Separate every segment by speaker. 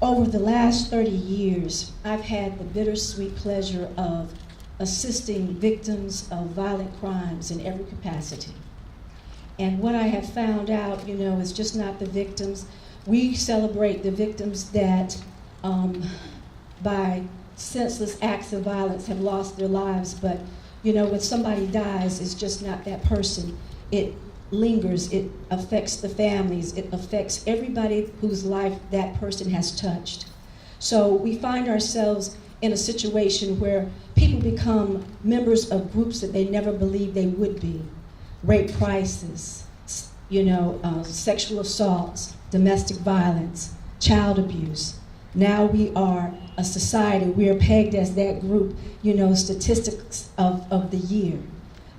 Speaker 1: Over the last 30 years, I've had the bittersweet pleasure of assisting victims of violent crimes in every capacity. And what I have found out, is just not the victims. We celebrate the victims that, by senseless acts of violence, have lost their lives. But, when somebody dies, it's just not that person. It lingers, it affects the families, it affects everybody whose life that person has touched. So we find ourselves in a situation where people become members of groups that they never believed they would be. Rape crisis, sexual assaults, domestic violence, child abuse. Now we are a society, we are pegged as that group, statistics of the year.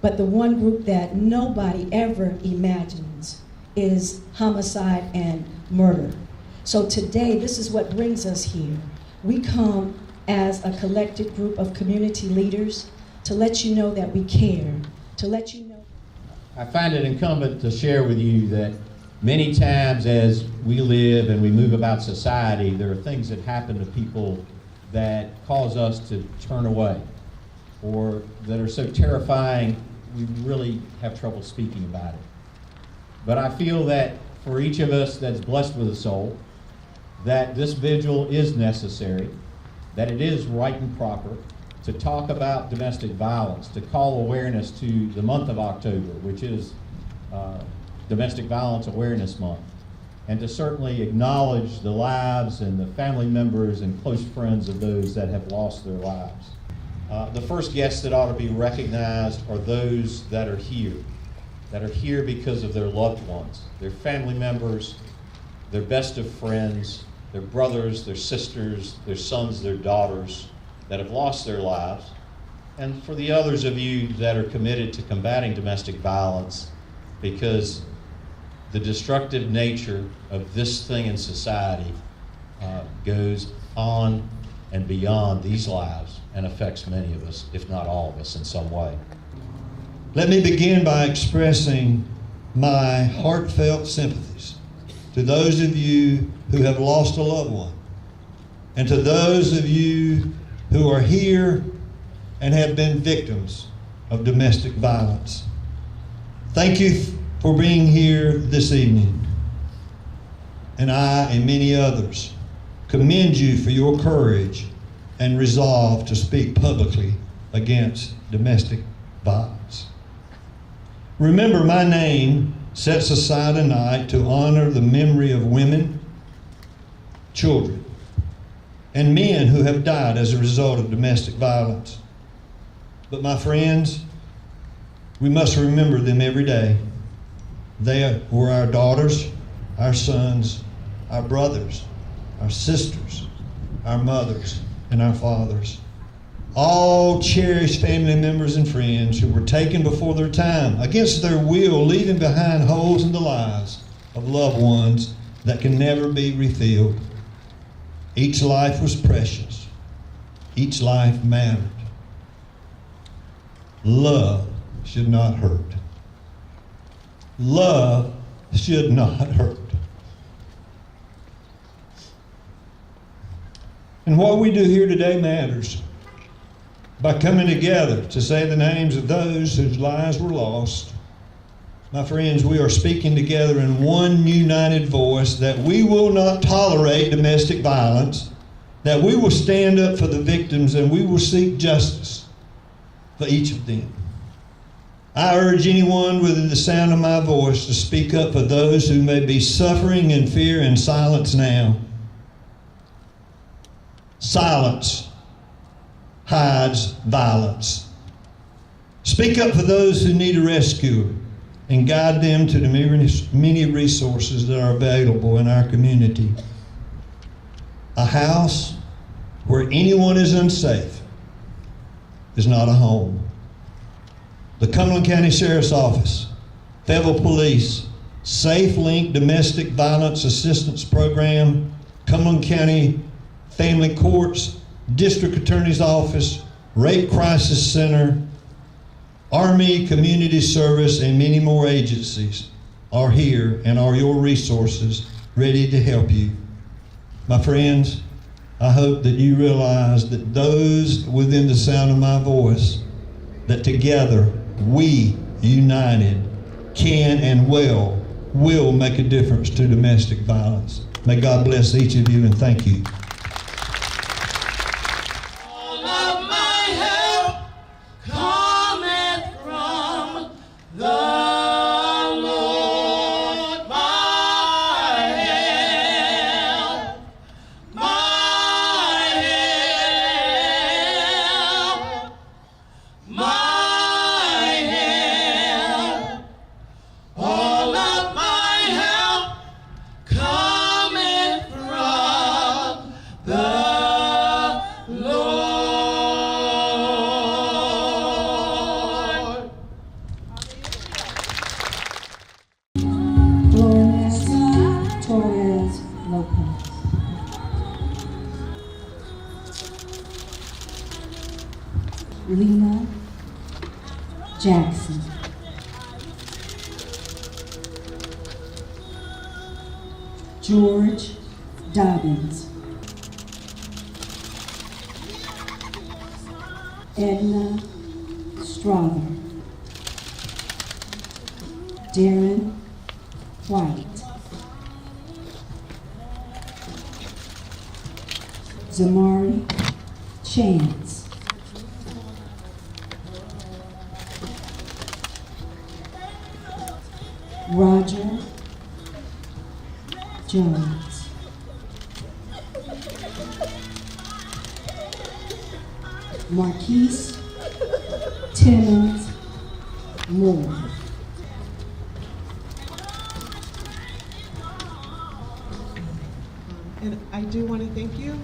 Speaker 1: But the one group that nobody ever imagines is homicide and murder. So today, this is what brings us here. We come as a collective group of community leaders to let you know that we care, to let you know.
Speaker 2: I find it incumbent to share with you that many times as we live and we move about society, there are things that happen to people that cause us to turn away, or that are so terrifying we really have trouble speaking about it. But I feel that for each of us that's blessed with a soul, that this vigil is necessary, that it is right and proper to talk about domestic violence, to call awareness to the month of October, which is Domestic Violence Awareness Month, and to certainly acknowledge the lives and the family members and close friends of those that have lost their lives. The first guests that ought to be recognized are those that are here because of their loved ones, their family members, their best of friends, their brothers, their sisters, their sons, their daughters that have lost their lives. And for the others of you that are committed to combating domestic violence, because the destructive nature of this thing in society goes on and beyond these lives and affects many of us, if not all of us, in some way.
Speaker 3: Let me begin by expressing my heartfelt sympathies to those of you who have lost a loved one, and to those of you who are here and have been victims of domestic violence. Thank you for being here this evening. And I and many others commend you for your courage and resolve to speak publicly against domestic violence. Remember, my name sets aside a night to honor the memory of women, children, and men who have died as a result of domestic violence. But my friends, we must remember them every day. They were our daughters, our sons, our brothers, our sisters, our mothers, and our fathers. All cherished family members and friends who were taken before their time, against their will, leaving behind holes in the lives of loved ones that can never be refilled. Each life was precious. Each life mattered. Love should not hurt. Love should not hurt. And what we do here today matters. By coming together to say the names of those whose lives were lost, my friends, we are speaking together in one united voice that we will not tolerate domestic violence, that we will stand up for the victims, and we will seek justice for each of them. I urge anyone within the sound of my voice to speak up for those who may be suffering in fear and silence now. Silence hides violence. Speak up for those who need a rescuer and guide them to the many resources that are available in our community. A house where anyone is unsafe is not a home. The Cumberland County Sheriff's Office, Fayetteville Police, Safe Link Domestic Violence Assistance Program, Cumberland County Family Courts, District Attorney's Office, Rape Crisis Center, Army Community Service, and many more agencies are here and are your resources ready to help you. My friends, I hope that you realize that those within the sound of my voice, that together, we, united, can and will make a difference to domestic violence. May God bless each of you, and thank you.
Speaker 4: All of my help cometh from the Lord. My help, my help, my help. All of my help cometh from the Lord.
Speaker 1: Flores Torres Lopez. Lena Jackson. George Dobbins. Edna Strother. Darren White. Zamari Chance. Roger Jones. Marquise Timmons Moore.
Speaker 5: And I do want to thank you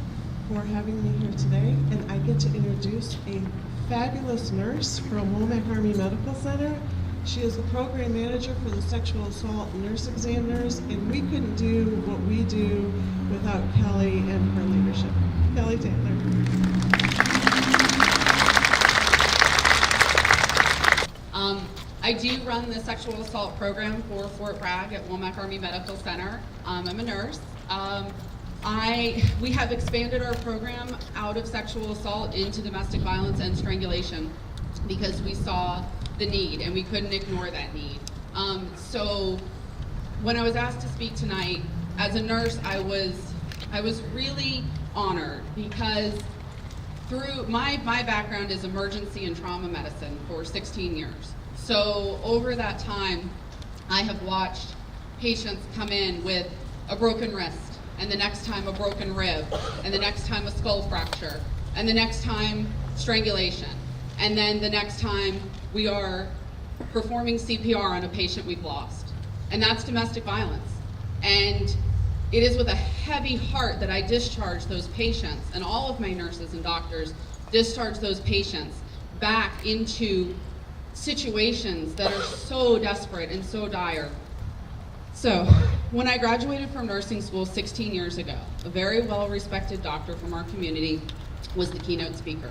Speaker 5: for having me here today. And I get to introduce a fabulous nurse from Womack Army Medical Center. She is the program manager for the sexual assault nurse examiners, and we couldn't do what we do without Kelly and her leadership. Kelly Taylor.
Speaker 6: I do run the sexual assault program for Fort Bragg at Womack Army Medical Center. I'm a nurse. We have expanded our program out of sexual assault into domestic violence and strangulation because we saw the need and we couldn't ignore that need. So when I was asked to speak tonight, as a nurse, I was really honored because through my background is emergency and trauma medicine for 16 years. So over that time, I have watched patients come in with a broken wrist, and the next time a broken rib, and the next time a skull fracture, and the next time strangulation, and then the next time we are performing CPR on a patient we've lost. And that's domestic violence. And it is with a heavy heart that I discharge those patients, and all of my nurses and doctors discharge those patients back into situations that are so desperate and so dire. So, when I graduated from nursing school 16 years ago, a very well-respected doctor from our community was the keynote speaker.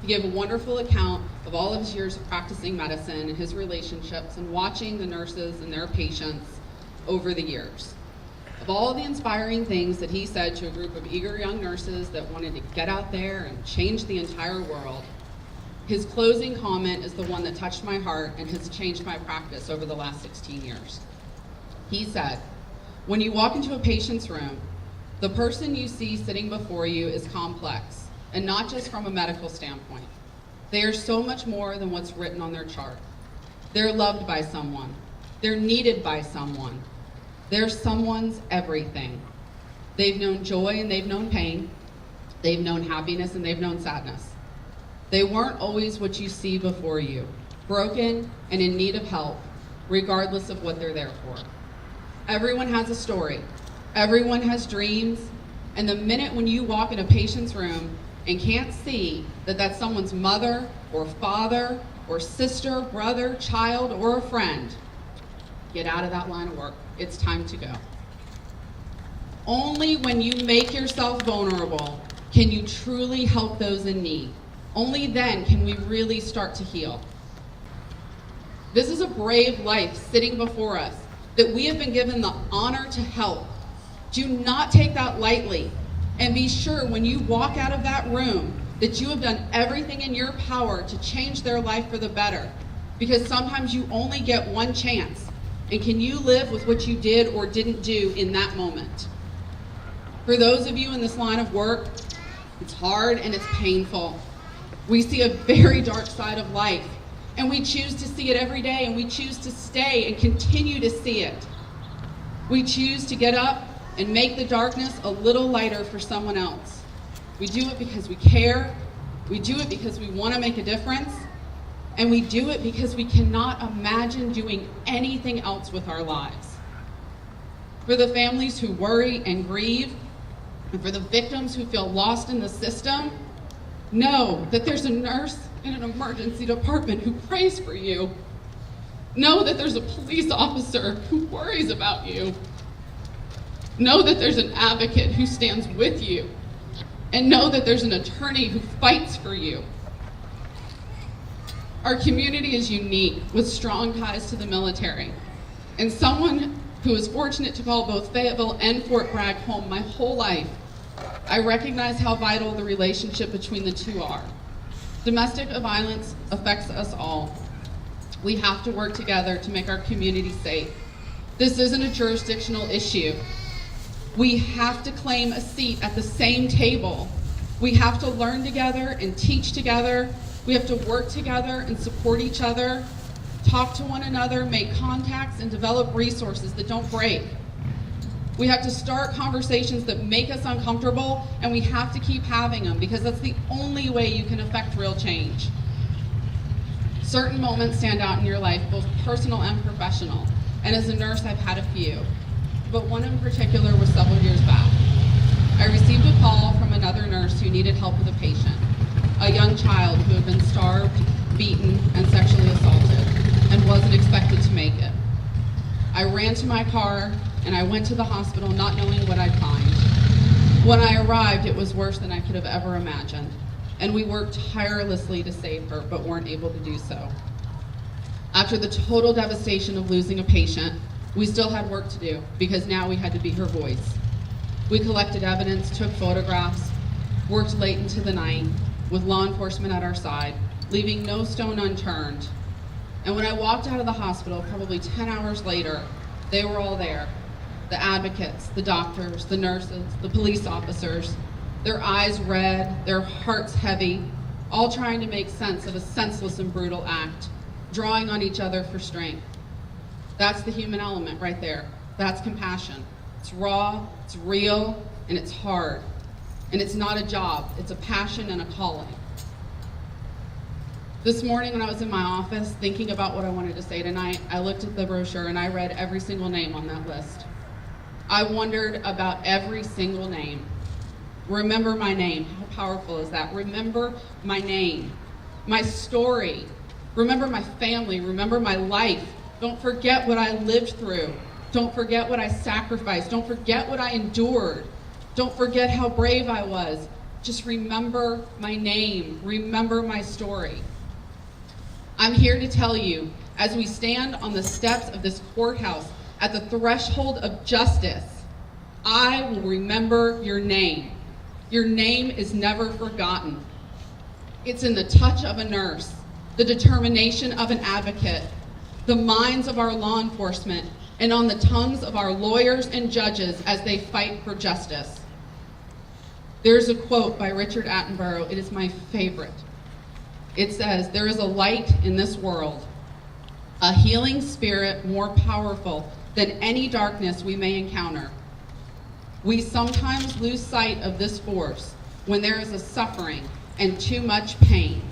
Speaker 6: He gave a wonderful account of all of his years of practicing medicine and his relationships and watching the nurses and their patients over the years. Of all the inspiring things that he said to a group of eager young nurses that wanted to get out there and change the entire world, his closing comment is the one that touched my heart and has changed my practice over the last 16 years. He said, when you walk into a patient's room, the person you see sitting before you is complex, and not just from a medical standpoint. They are so much more than what's written on their chart. They're loved by someone. They're needed by someone. They're someone's everything. They've known joy and they've known pain. They've known happiness and they've known sadness. They weren't always what you see before you, broken and in need of help, regardless of what they're there for. Everyone has a story. Everyone has dreams. And the minute when you walk in a patient's room and can't see that that's someone's mother or father or sister, brother, child, or a friend, get out of that line of work. It's time to go. Only when you make yourself vulnerable can you truly help those in need. Only then can we really start to heal. This is a brave life sitting before us that we have been given the honor to help. Do not take that lightly. And be sure when you walk out of that room that you have done everything in your power to change their life for the better. Because sometimes you only get one chance. And can you live with what you did or didn't do in that moment? For those of you in this line of work, it's hard and it's painful. We see a very dark side of life, and we choose to see it every day, and we choose to stay and continue to see it. We choose to get up and make the darkness a little lighter for someone else. We do it because we care, we do it because we want to make a difference, and we do it because we cannot imagine doing anything else with our lives. For the families who worry and grieve, and for the victims who feel lost in the system, know that there's a nurse in an emergency department who prays for you. Know that there's a police officer who worries about you. Know that there's an advocate who stands with you. And know that there's an attorney who fights for you. Our community is unique with strong ties to the military. And someone who is fortunate to call both Fayetteville and Fort Bragg home my whole life, I recognize how vital the relationship between the two are. Domestic violence affects us all. We have to work together to make our community safe. This isn't a jurisdictional issue. We have to claim a seat at the same table. We have to learn together and teach together. We have to work together and support each other, talk to one another, make contacts, and develop resources that don't break. We have to start conversations that make us uncomfortable, and we have to keep having them because that's the only way you can affect real change. Certain moments stand out in your life, both personal and professional. And as a nurse, I've had a few. But one in particular was several years back. I received a call from another nurse who needed help with a patient, a young child who had been starved, beaten, and sexually assaulted, and wasn't expected to make it. I ran to my car, and I went to the hospital not knowing what I'd find. When I arrived, it was worse than I could have ever imagined, and we worked tirelessly to save her, but weren't able to do so. After the total devastation of losing a patient, we still had work to do, because now we had to be her voice. We collected evidence, took photographs, worked late into the night, with law enforcement at our side, leaving no stone unturned. And when I walked out of the hospital, probably 10 hours later, they were all there. The advocates, the doctors, the nurses, the police officers, their eyes red, their hearts heavy, all trying to make sense of a senseless and brutal act, drawing on each other for strength. That's the human element right there. That's compassion. It's raw, it's real, and it's hard. And it's not a job, it's a passion and a calling. This morning when I was in my office thinking about what I wanted to say tonight, I looked at the brochure and I read every single name on that list. I wondered about every single name. Remember my name. How powerful is that? Remember my name, my story. Remember my family. Remember my life. Don't forget what I lived through. Don't forget what I sacrificed. Don't forget what I endured. Don't forget how brave I was. Just remember my name. Remember my story. I'm here to tell you, as we stand on the steps of this courthouse at the threshold of justice, I will remember your name. Your name is never forgotten. It's in the touch of a nurse, the determination of an advocate, the minds of our law enforcement, and on the tongues of our lawyers and judges as they fight for justice. There's a quote by Richard Attenborough. It is my favorite. It says, "There is a light in this world, a healing spirit more powerful than any darkness we may encounter. We sometimes lose sight of this force when there is a suffering and too much pain.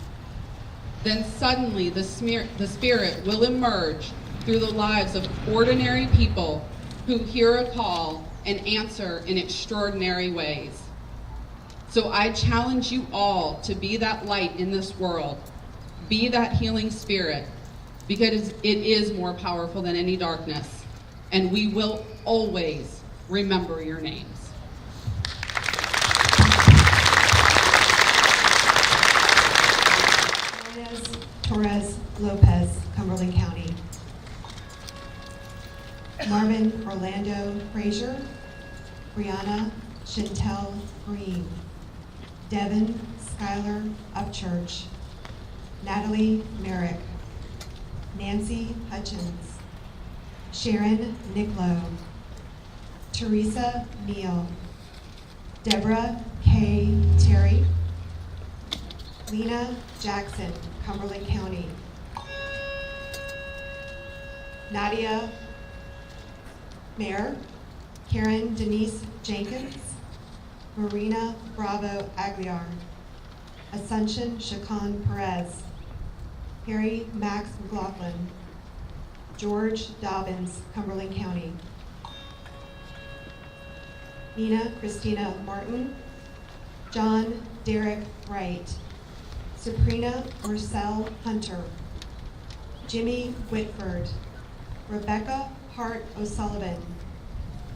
Speaker 6: Then suddenly the spirit will emerge through the lives of ordinary people who hear a call and answer in extraordinary ways." So I challenge you all to be that light in this world. Be that healing spirit, because it is more powerful than any darkness. And we will always remember your names.
Speaker 7: Torres Lopez, Cumberland County. Marvin Orlando Frazier, Brianna Chantel Green, Devin Schuyler Upchurch, Natalie Merrick, Nancy Hutchins, Sharon Nicklow, Teresa Neal, Deborah K. Terry, Lena Jackson, Cumberland County, Nadia Mayer, Karen Denise Jenkins, Marina Bravo Aguiar, Assumption Chacon Perez, Harry Max McLaughlin, George Dobbins, Cumberland County, Nina Christina Martin, John Derek Wright, Sabrina Marcel Hunter, Jimmy Whitford, Rebecca Hart O'Sullivan,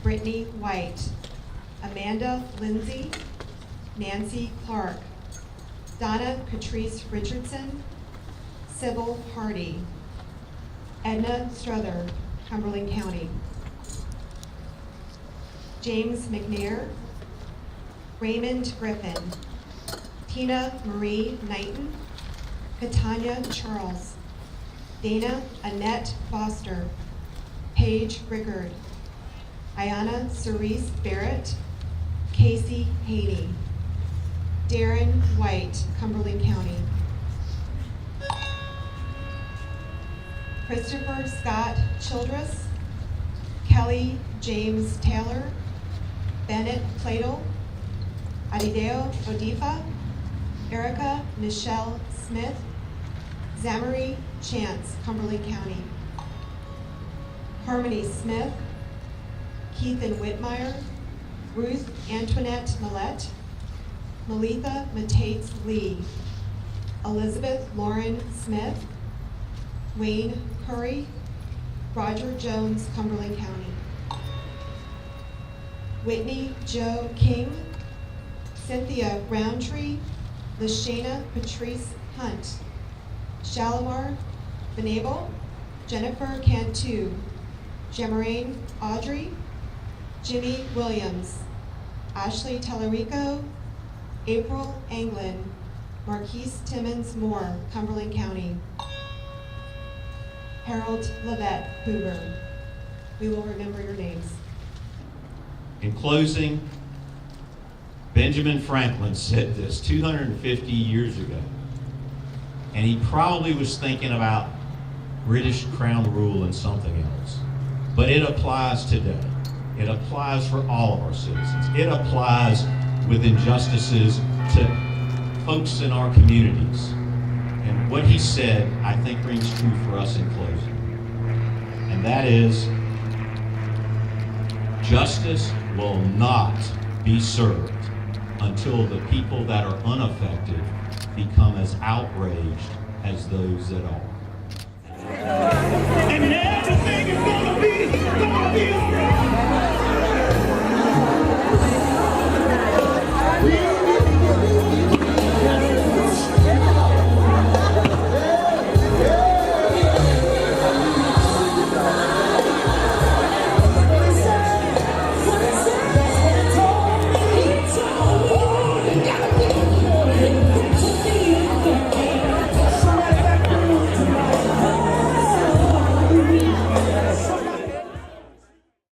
Speaker 7: Brittany White, Amanda Lindsay, Nancy Clark, Donna Catrice Richardson, Sybil Hardy, Edna Strother, Cumberland County, James McNair, Raymond Griffin, Tina Marie Knighton, Katanya Charles, Dana Annette Foster, Paige Rickard, Ayana Cerise Barrett, Casey Haney, Darren White, Cumberland County, Christopher Scott Childress, Kelly James Taylor, Bennett Platel, Adideo Odifa, Erica Michelle Smith, Zachary Chance, Cumberland County, Harmony Smith, Keithan Whitmire, Ruth Antoinette Millette, Melitha Matates Lee, Elizabeth Lauren Smith, Wayne Curry, Roger Jones, Cumberland County, Whitney Joe King, Cynthia Roundtree, Lashana Patrice Hunt, Shalimar Benable, Jennifer Cantu, Jemaraine Audrey, Jimmy Williams, Ashley Tellerico, April Anglin, Marquise Timmons Moore, Cumberland County, Harold Levette Hoover. We will remember your names.
Speaker 2: In closing, Benjamin Franklin said this 250 years ago, and he probably was thinking about British Crown rule and something else. But it applies today. It applies for all of our citizens. It applies with injustices to folks in our communities. And what he said, I think, rings true for us in closing. And that is, justice will not be served until the people that are unaffected become as outraged as those that are.